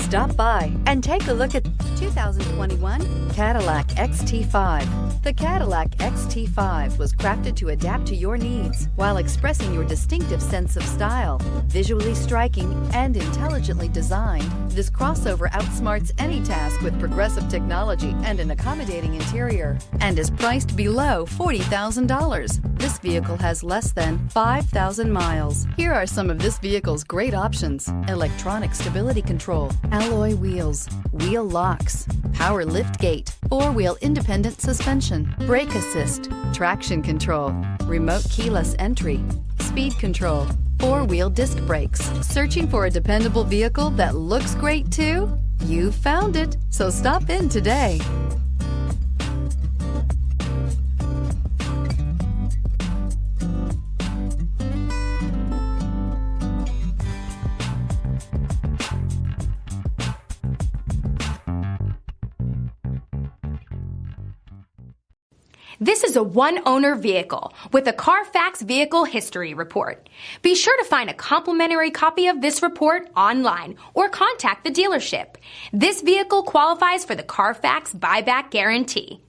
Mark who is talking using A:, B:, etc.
A: Stop by and take a look at 2021 Cadillac XT5. The Cadillac XT5 was crafted to adapt to your needs while expressing your distinctive sense of style. Visually striking and intelligently designed, this crossover outsmarts any task with progressive technology and an accommodating interior, and is priced below $40,000. This vehicle has less than 5,000 miles. Here are some of this vehicle's great options: electronic stability control, alloy wheels, wheel locks, power lift gate, four-wheel independent suspension, brake assist, traction control, remote keyless entry, speed control, four-wheel disc brakes. Searching for a dependable vehicle that looks great too? You found it, so stop in today.
B: This is a one-owner vehicle with a Carfax Vehicle History Report. Be sure to find a complimentary copy of this report online or contact the dealership. This vehicle qualifies for the Carfax Buyback Guarantee.